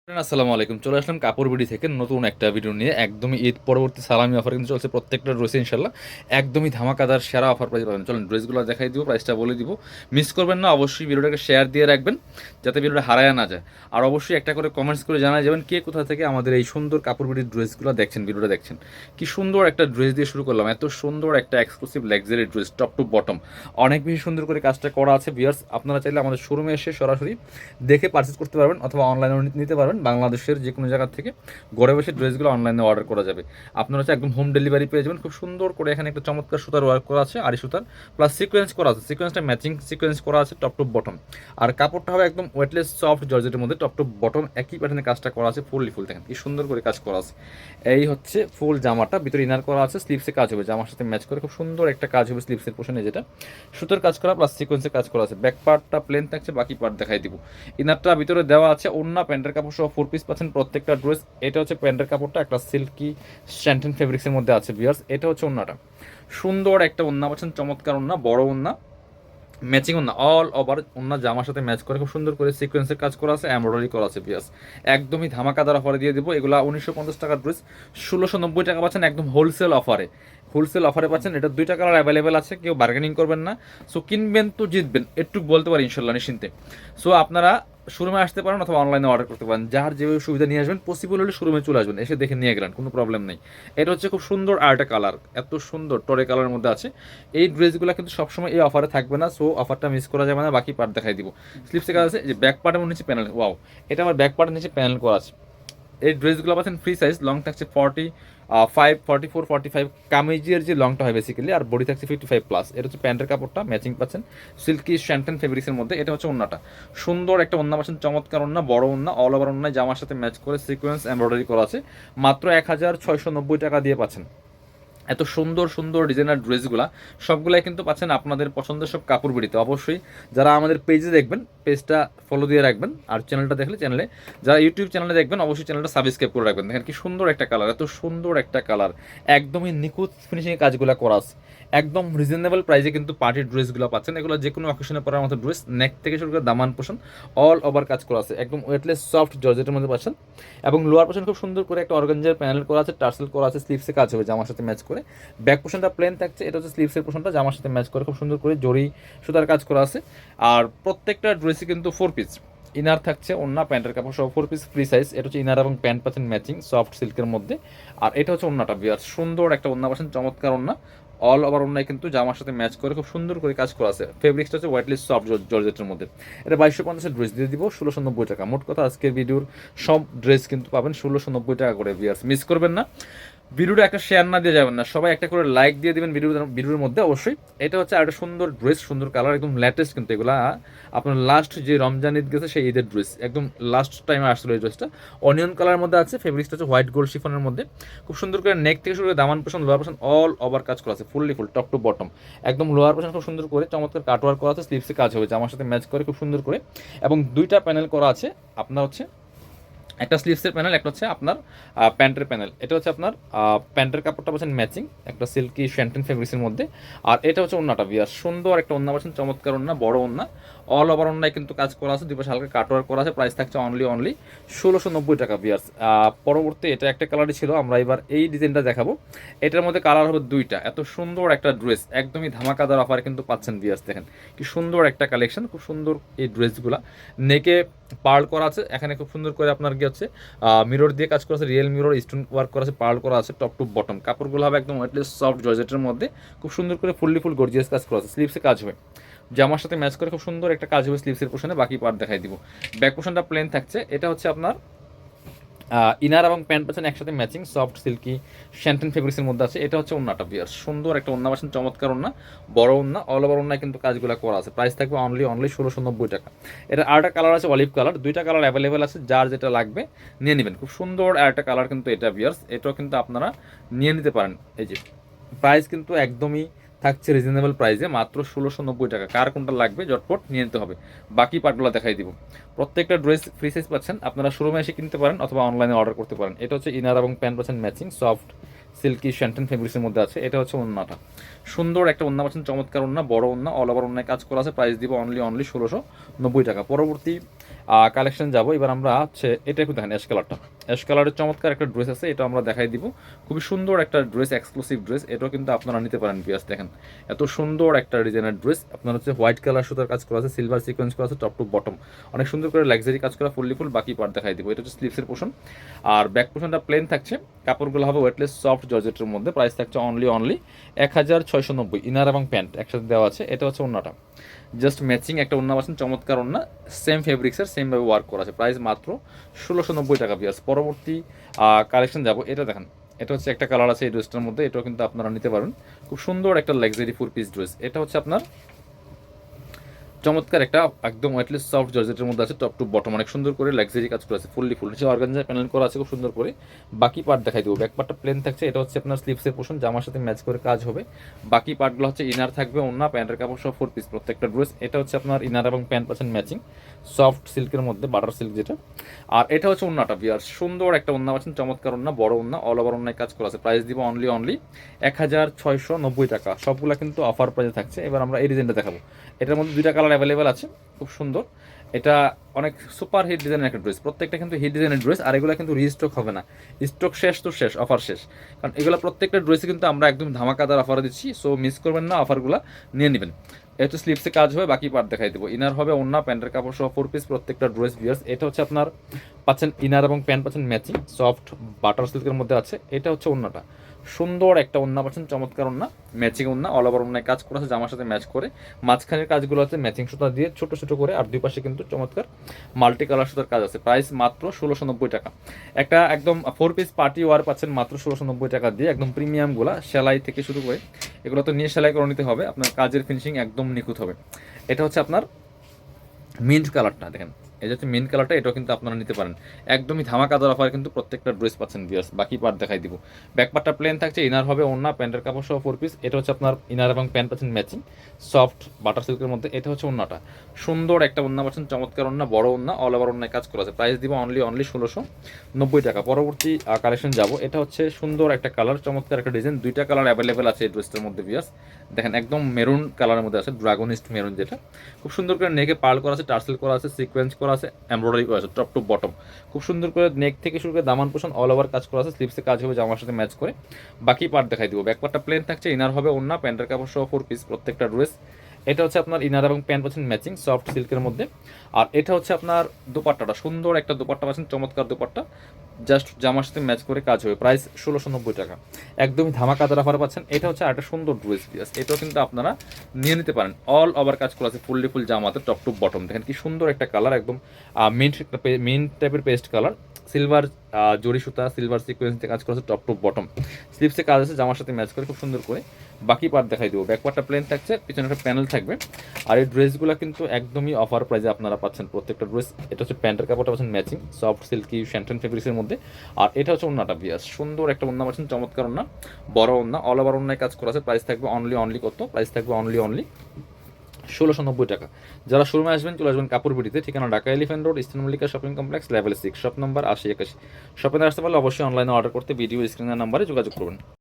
আসসালামু আলাইকুম। চলে আসলাম কাপড় বিডি থেকে নতুন একটা ভিডিও নিয়ে। একদমই ঈদ পরবর্তী সালামি অফার কিন্তু চলছে প্রত্যেকটা ড্রেসে ইনশাল্লাহ। একদমই ধামাকাদার সেরা অফার প্রাইস পাবেন। চলুন ড্রেসগুলো দেখাই দিব, প্রাইসটা বলে দিব। মিস করবেন না, অবশ্যই ভিডিওটাকে শেয়ার দিয়ে রাখবেন যাতে ভিডিওটা হারায় না যায়। আর অবশ্যই একটা করে কমেন্টস করে জানাই যাবেন কে কোথা থেকে আমাদের এই সুন্দর কাপড় বিডির ড্রেসগুলো দেখছেন, ভিডিওটা দেখছেন। কি সুন্দর একটা ড্রেস দিয়ে শুরু করলাম, এত সুন্দর একটা exclusive luxury dress, top to bottom অনেক বেশি সুন্দর করে কাজটা করা আছে। ভিউয়ার্স, আপনারা চাইলে আমাদের শোরুমে এসে সরাসরি দেখে পারচেস করতে পারবেন অথবা অনলাইনেও নিতে পারবেন। বাংলাদেশের যে কোনো জায়গা থেকে ঘরে বসে ড্রেসগুলো অনলাইনে অর্ডার করা যাবে। আপনারা হচ্ছে একদম হোম ডেলিভারি পেয়ে যাবেন। খুব সুন্দর করে এখানে একটা চমৎকার সুতার ওয়ার্ক করা আছে, আড়ি সুতার প্লাস সিকোয়েন্স করা আছে, সিকোয়েন্সটা ম্যাচিং সিকোয়েন্স করা আছে টপ টু বটম। আর কাপড়টা হবে একদম ওয়েটলেস সফট জর্জেটের মধ্যে, টপ টু বটম একই প্যাটার্নে কাজটা করা আছে। ফুল দেখেন কি সুন্দর করে কাজ করা আছে। এই হচ্ছে ফুল জামাটা, ভিতরে ইনার করা আছে, স্লিভসে কাজ হবে, জামার সাথে ম্যাচ করে খুব সুন্দর একটা কাজ হবে স্লিভসের পোশনে, যেটা সুতোর কাজ করা প্লাস সিকোয়েন্সের কাজ করা আছে। ব্যাক পার্টটা প্লেন থাকছে, বাকি পার্ট দেখাই দিব। ইনারটা ভিতরে দেওয়া আছে, ওড়না প্যান্টের কাপড় সহ 4 পিস পাচ্ছেন প্রত্যেকটা ড্রেস। এটা হচ্ছে প্যান্টের কাপড়টা, একটা সিল্কি স্যান্টেন ফেব্রিক্সের মধ্যে আছে ভিউয়ার্স। এটা হচ্ছে ওড়নাটা, সুন্দর একটা ওড়না পাচ্ছেন, চমৎকার ওড়না, বড় ওড়না, ম্যাচিং ওড়না, অল ওভার ওড়না জামার সাথে ম্যাচ করে খুব সুন্দর করে সিকোয়েন্সের কাজ করা আছে, এমব্রয়ডারি করা আছে ভিউয়ার্স। একদমই ধামাকাদার অফারে দিয়ে দেবো এগুলো। 1950 টাকার ড্রেস 1690 টাকা পাচ্ছেন একদম হোলসেল অফারে। হোলসেল অফারে পাচ্ছেন। এটা 2টা কালার অ্যাভেলেবেল আছে, কেউ বার্গেনিং করবেন না। সো কিনবেন তো জিতবেন, একটু বলতে পারি ইনশাল্লাহ নিশ্চিন্তে। সো আপনারা শোরুমে আসতে পারেন অথবা অনলাইনে অর্ডার করতে পারেন, যার যেভাবে সুবিধা নিয়ে আসবেন। পসিবল হলে শোরুমে চলে আসবেন, এসে দেখে নিয়ে গেলেন, কোনো প্রবলেম নেই। এটা হচ্ছে খুব সুন্দর আরেকটা কালার, এত সুন্দর টরে কালারের মধ্যে আছে। এই ড্রেসগুলো কিন্তু সবসময় এই অফারে থাকবে না, সো অফারটা মিস করা যাবে না। বাকি পার্ট দেখাই দিব। স্লিপসে কাজ আছে, যে ব্যাক পার্টের নিচে প্যানেল, ওয়াও, এটা আমার ব্যাক পার্টের নিচে প্যানেল করা আছে। এই ড্রেসগুলো পাচ্ছেন ফ্রি সাইজ, লং থাকছে 45, 44, 45, কামিজের যে লংটা হয় বেসিক্যালি, আর বডি থাকছে 55+। এটা হচ্ছে প্যান্টের কাপড়টা, ম্যাচিং পাচ্ছেন সিল্কি শ্যান্টেন ফেব্রিক্সের মধ্যে। এটা হচ্ছে ওন্নাটা, সুন্দর একটা ওন্না পাচ্ছেন, চমৎকার ওন্না, বড় ওন্না, অল ওভার ওন্নায় জামার সাথে ম্যাচ করে সিকোয়েন্স এমব্রয়ডারি করা আছে। মাত্র 1690 টাকা দিয়ে পাচ্ছেন এত সুন্দর সুন্দর ডিজাইনার ড্রেসগুলা। সবগুলাই কিন্তু পাচ্ছেন আপনাদের পছন্দের সব কাপড় বিড়িতে। অবশ্যই যারা আমাদের পেজে দেখবেন, পেজটা ফলো দিয়ে রাখবেন। আর চ্যানেলটা দেখলে চ্যানেলে, যারা ইউটিউব চ্যানেলে দেখবেন অবশ্যই চ্যানেলটা সাবস্ক্রাইব করে রাখবেন। দেখেন কি সুন্দর একটা কালার, এত সুন্দর একটা কালার, একদমই নিখুঁত ফিনিশিংয়ে কাজগুলো করা আছে। একদম রিজনেবল প্রাইসে কিন্তু পার্টির ড্রেসগুলো পাচ্ছেন। এগুলো যে কোনো অকেশনে পরার মতো ড্রেস, নেক থেকে শুরু করে দামান পোষণ অল ওভার কাজ করা আছে। একদম ওয়েটলেস সফট জর্জেটের মধ্যে পাচ্ছেন। এবং লোয়ার পোর্শন খুব সুন্দর করে একটা অর্গানজার প্যানেল করা আছে, টার্সেল করা আছে, স্লিভসে কাজ হবে জামার সাথে ম্যাচ করে। ব্যাক পোর্শনটা প্লেন থাকছে, এটা হচ্ছে স্লিভসের পোর্শনটা, জামার সাথে ম্যাচ করে খুব সুন্দর করে জরি সুতার কাজ করা আছে। আর প্রত্যেকটা ড্রেসই কিন্তু 4 পিস। ইনার থাকছে, ওন্না প্যান্টের কাপড় সব 4 পিস ফ্রি সাইজ। এটা হচ্ছে ইনার এবং প্যান্ট পাচ্ছেন ম্যাচিং সফট সিল্কের মধ্যে। আর এটা হচ্ছে ওন্নাটা বিয়ার, সুন্দর একটা ওন্না পাচ্ছেন, চমৎকার ওন্না, অল ওভার ওন্নায় কিন্তু জামার সাথে ম্যাচ করে খুব সুন্দর করে কাজ করা আছে। ফেব্রিক্সটা হচ্ছে হোয়াইটলি সফট জর্জেটের মধ্যে। এটা 2250 ড্রেস দিয়ে দিব 1690 টাকা। মোট কথা আজকের ভিডিওর সব ড্রেস কিন্তু পাবেন 1690 টাকা করে ভিউয়ার্স, মিস করবেন না। ভিডিওটা একটা শেয়ার না দিয়ে যাবেন না, সবাই একটা করে লাইক দিয়ে দিবেন ভিডিওর মধ্যে অবশ্যই। এটা হচ্ছে আরেকটা সুন্দর ড্রেস, সুন্দর কালার, একদম লেটেস্ট কিন্তু এগুলা। আপনার লাস্ট যে রমজান ঈদ গেছে সেই ঈদের ড্রেস, একদম লাস্ট টাইমে আসছিল এই ড্রেসটা। অনিয়ন কালার মধ্যে আছে, ফেব্রিক্সটা হচ্ছে হোয়াইট গোল্ড শিফনের মধ্যে। খুব সুন্দর করে নেক থেকে শুরু করে দামান portion, lower portion all over কাজ করা আছে, ফুল টপ টু বটম। একদম লোয়ার পোর্শন খুব সুন্দর করে চমৎকার কাটওয়ার্ক করা আছে, স্লিভসে কাজ হবে জামার সাথে ম্যাচ করে খুব সুন্দর করে। এবং 2টা প্যানেল করা আছে আপনার, হচ্ছে একটা স্লিভসের প্যানেল, একটা হচ্ছে আপনার প্যান্টের প্যানেল। এটা হচ্ছে আপনার প্যান্টের কাপড়টা পাচ্ছেন ম্যাচিং, একটা সিল্কি শ্যান্টেন ফেব্রিক্সের মধ্যে। আর এটা হচ্ছে ওন্নাটা বিয়ার, সুন্দর একটা ওন্না পাচ্ছেন, চমৎকার ওন্না, বড় ওন্না, অল ওভার ওন্নায় কিন্তু কাজ করা আছে, দুই পাশে হালকা কাটওয়ার্ক করা আছে। প্রাইস থাকছে অনলি 1690 টাকা বিয়ার্স। পরবর্তী এটা একটা কালারই ছিল, আমরা এবার এই ডিজাইনটা দেখাবো। এটার মধ্যে কালার হবে 2টা। এত সুন্দর একটা ড্রেস, একদমই ধামাকাদার অফারে কিন্তু পাচ্ছেন বিয়ার্স। দেখেন কি সুন্দর একটা কালেকশন, খুব সুন্দর এই ড্রেসগুলা। নেকে পার্ল করা আছে, এখানে খুব সুন্দর করে আপনার কি হচ্ছে মিরর দিয়ে কাজ করা আছে, রিয়েল মিরর, স্টোন ওয়ার্ক করা আছে, পার্ল করা আছে টপ টু বটম। কাপড়গুলো হবে একদম ওয়েটলেস সফট জর্জেটের মধ্যে, খুব সুন্দর করে ফুল গর্জিয়াস কাজ করা আছে। স্লিভসে কাজ হবে, জামার সাথে ম্যাচ করে খুব সুন্দর একটা কাজ হবে স্লিভসের পোর্শনে। বাকি পার্ট দেখাই দিব। ব্যাক পোর্শনটা প্লেন থাকছে। এটা হচ্ছে আপনার ইনার এবং প্যান্ট পাচ্ছেন একসাথে ম্যাচিং সফট সিল্কি শ্যান্টেন ফেব্রিক্সের মধ্যে আছে। এটা হচ্ছে ওন্নাটা বিয়ার, সুন্দর একটা ওন্না পাচ্ছেন, চমৎকার ওন্না, বড় ওন্না, অল ওভার ওন্নায় কিন্তু কাজগুলো করা আছে। প্রাইস থাকবে অনলি 1690 টাকা। এটা আরেকটা কালার আছে অলিভ কালার, 2টা কালার অ্যাভেলেবেল আছে, যার যেটা লাগবে নিয়ে নেবেন। খুব সুন্দর আরেকটা কালার কিন্তু এটা বিয়ার্স, এটাও কিন্তু আপনারা নিয়ে নিতে পারেন। এই যে প্রাইস কিন্তু একদমই থাকছে রিজনেবল প্রাইসে, মাত্র 1690 টাকা। কার কোনটা লাগবে ঝটপট নিয়ে নিতে হবে। বাকি পার্টগুলো দেখাই দিব। প্রত্যেকটা ড্রেস ফ্রি সাইজ পাচ্ছেন, আপনারা শোরুমে এসে কিনতে পারেন অথবা অনলাইনে অর্ডার করতে পারেন। এটা হচ্ছে ইনার এবং প্যান্ট পাচ্ছেন ম্যাচিং সফট সিল্কি শ্যান্টেন ফেব্রিক্সের মধ্যে আছে। এটা হচ্ছে ওন্নাটা, সুন্দর একটা ওন্না পাচ্ছেন, চমৎকার ওন্না, বড় ওন্না, অল ওভার ওন্নায় কাজ করা আছে। প্রাইস দিব অনলি 1690 টাকা। পরবর্তী কালেকশন যাব। এবার আমরা হচ্ছে এটা একটু দেখেন, অ্যাশ কালারটা, অ্যাশ কালারের চমৎকার একটা ড্রেস আছে, এটা আমরা দেখাই দিব। খুবই সুন্দর একটা ড্রেস, এক্সক্লুসিভ ড্রেস, এটাও কিন্তু আপনারা নিতে পারেন পিয়াস। দেখেন এত সুন্দর একটা ডিজাইনের ড্রেস, আপনার হচ্ছে হোয়াইট কালার সুতার কাজ করা আছে, সিলভার সিকোয়েন্স করা আছে টপ টু বটম, অনেক সুন্দর করে লাক্সারি কাজ করা, ফুললি ফুল। বাকি পার্ট দেখাই দিব। এটা হচ্ছে স্লিভসের পোর্শন, আর ব্যাক পোর্শনটা প্লেন থাকছে। কাপড়গুলো হবে ওয়েটলেস সফট জর্জেটের মধ্যে। প্রাইস থাকছে অনলি 1690। ইনার এবং প্যান্ট একসাথে দেওয়া আছে। এটা হচ্ছে ওন্নাটা, জাস্ট ম্যাচিং একটা ওন্না পাচ্ছেন, চমৎকার ওন্না, সেম ফেব্রিক্সের, সেমভাবে ওয়ার্ক করা আছে। প্রাইস মাত্র 1690 টাকা পিয়াস। পরবর্তী কালেকশন যাব, এটা দেখেন, এটা হচ্ছে একটা কালার আছে এই ড্রেসটার মধ্যে, এটাও কিন্তু আপনারা নিতে পারেন। খুব সুন্দর একটা লাক্সারি 4 পিস ড্রেস। এটা হচ্ছে আপনার চমৎকার একটা একদম ওয়েটলেস সফট জর্জেটের মধ্যে আছে, টপ টু বটম অনেক সুন্দর করে লাক্সারি কাজ করা আছে, ফুললি ফুল হচ্ছে অর্গানজা প্যানেল করা আছে খুব সুন্দর করে। বাকি পার্ট দেখাই দেবো। ব্যাক পার্টটা প্লেন থাকছে, এটা হচ্ছে আপনার স্লিভসের পোর্শন, জামার সাথে ম্যাচ করে কাজ হবে। বাকি পার্টগুলো হচ্ছে ইনার থাকবে, ওন্না প্যান্টের কাপড় সব 4 পিস প্রত্যেকটা ড্রেস। এটা হচ্ছে আপনার ইনার এবং প্যান্ট পাচ্ছেন ম্যাচিং সফট সিল্কের মধ্যে, বাটার সিল্ক যেটা। আর এটা হচ্ছে ওন্নাটা বিয়ার, সুন্দর একটা ওন্না পাচ্ছেন, চমৎকার ওন্না, বড় ওন্না, অল ওভার ওন্নায় কাজ করা আছে। প্রাইস দিব অনলি 1690 টাকা। সবগুলো কিন্তু অফার প্রাইসে থাকছে। এবার আমরা এই ডিজাইনটা দেখাবো। এটার মধ্যে 2টা কালার অ্যাভেলেবেল আছে, খুব সুন্দর। এটা অনেক সুপার হিট ডিজাইনের একটা ড্রেস, প্রত্যেকটা কিন্তু হিট ডিজাইনের ড্রেস, আর এগুলো কিন্তু রিস্টক হবে না। স্টক শেষ তো শেষ, অফার শেষ, কারণ এগুলো প্রত্যেকটা ড্রেসে কিন্তু আমরা একদম ধামাকাদার অফার দিচ্ছি। সো মিস করবেন না, অফারগুলো নিয়ে নেবেন। এটা স্লিপসে কাজ হবে, বাকি পার্ট দেখাই দেবো। ইনার হবে ওন্না প্যান্টের কাপড় সহ 4 পিস প্রত্যেকটা ড্রেস বিয়ার্স। এটা হচ্ছে আপনার পাচ্ছেন ইনার এবং প্যান্ট পাচ্ছেন ম্যাচিং সফট বাটার সিল্কের মধ্যে আছে। এটা হচ্ছে ওন্নাটা, সুন্দর একটা ওন্না পাচ্ছেন, চমৎকার ওন্না, ম্যাচিং ওন্না, অল ওভার ওন্নায় কাজ করা আছে জামার সাথে ম্যাচ করে। মাঝখানের কাজগুলো আছে ম্যাচিং সুতা দিয়ে ছোট ছোট করে, আর দুই পাশে কিন্তু চমৎকার মাল্টি কালার সুতার কাজ আছে। প্রাইস মাত্র 1690 টাকা। একটা একদম 4 পিস পার্টি ওয়ার পাচ্ছেন মাত্র 1690 টাকা দিয়ে, একদম প্রিমিয়ামগুলা, সেলাই থেকে শুরু করে এগুলো তো নিয়ে সেলাই করে নিতে হবে, আপনার কাজের ফিনিশিং একদম নিখুঁত হবে। এটা হচ্ছে আপনার মিন্ট কালারটা, দেখেন এই যে মিন্ট কালারটা, এটাও কিন্তু আপনারা নিতে পারেন। একদমই ধামাকাদার অফার কিন্তু প্রত্যেকটা ড্রেস পাচ্ছেন ভিউয়ার্স। বাকি পার্ট দেখাই দিব। ব্যাক পার্টটা প্লেন থাকছে, ইনার হবে ওন্না প্যান্টের কাপড় সহ 4 পিস। এটা হচ্ছে আপনার ইনার এবং প্যান্ট পাচ্ছেন ম্যাচিং সফট বাটার সিল্কের মধ্যে। এটা হচ্ছে ওন্নাটা, সুন্দর একটা ওন্না পাচ্ছেন, চমৎকার ওন্না, বড় ওন্না, অল ওভার ওন্নায় কাজ করা আছে। প্রাইস দিব অনলি 1690 টাকা। পরবর্তী কালেকশন যাব, এটা হচ্ছে সুন্দর একটা কালার, চমৎকার একটা ডিজাইন, 2টা কালার অ্যাভেলেবেল আছে এই ড্রেসটার মধ্যে ভিউয়ার্স। দেখেন একদম মেরুন কালারের মধ্যে আছে, ড্রাগনিস্ট মেরুন যেটা, খুব সুন্দর করে নেকে পার্ল করা আছে, টার্সেল করা আছে, সিকোয়েন্স করা আছে, এমব্রয়ডারি করা আছে টপ টু বটম। খুব সুন্দর করে নেক থেকে শুরু করে দামান পোষণ অল ওভার কাজ করা আছে, স্লিপসে কাজ হবে জামার সাথে ম্যাচ করে। বাকি পার্ট দেখাই দিব। ব্যাক পার্টটা প্লেন থাকছে, ইনার হবে ওন্না প্যান্টের কাপড় সহ 4 পিস প্রত্যেকটা ড্রেস। এটা হচ্ছে আপনার ইনার এবং প্যান্ট পাচ্ছেন ম্যাচিং সফট সিল্কের মধ্যে। আর এটা হচ্ছে আপনার দোপাট্টাটা, সুন্দর একটা দোপাট্টা পাচ্ছেন, চমৎকার দোপাট্টা, জাস্ট জামার সাথে ম্যাচ করে কাজ হবে। প্রাইস 1690 টাকা, একদমই ধামাকাদার অফার পাচ্ছেন। এটা হচ্ছে আরেকটা সুন্দর ড্রেস পিস, এটাও কিন্তু আপনারা নিয়ে নিতে পারেন। অল ওভার কাজ করা আছে, ফুললি ফুল জামাতে টপ টু বটম। দেখেন কি সুন্দর একটা কালার, একদম মিন্ট টাইপের পেস্ট কালার, সিলভার জরি সুতা, সিলভার সিকোয়েন্স দিয়ে কাজ করা আছে টপ টু বটম। স্লিপসে কাজ আছে জামার সাথে ম্যাচ করে খুব সুন্দর করে। বাকি পার্ট দেখাই দেবো। ব্যাক পার্টটা প্লেন থাকছে, পিছনে একটা প্যানেল থাকবে। আর এই ড্রেসগুলো কিন্তু একদমই অফার প্রাইসে আপনারা পাচ্ছেন প্রত্যেকটা ড্রেস। এটা হচ্ছে প্যান্টের কাপড়টা পাচ্ছেন ম্যাচিং সফট সিল্কি শ্যান্টন ফেব্রিক্সের মধ্যে। আর এটা হচ্ছে ওন্নাটা বিয়াস, সুন্দর একটা ওন্না পাচ্ছেন, চমৎকার ওন্না, বড় ওন্না, অল ওভার ওন্নায় কাজ করা আছে। প্রাইস থাকবে অনলি কত? প্রাইস থাকবে অনলি 1690 টাকা। যারা শোরুমে আসবেন চলে আসবেন কাপড়বিড়িতে, ঠিকানা Dhaka elephant road, eastern Mallika shopping complex, level 6, shop number 8081। শপিংয়ে আসতে পারলে অবশ্যই অনলাইনে অর্ডার করতে ভিডিও স্ক্রিনের নাম্বারে যোগাযোগ করবেন।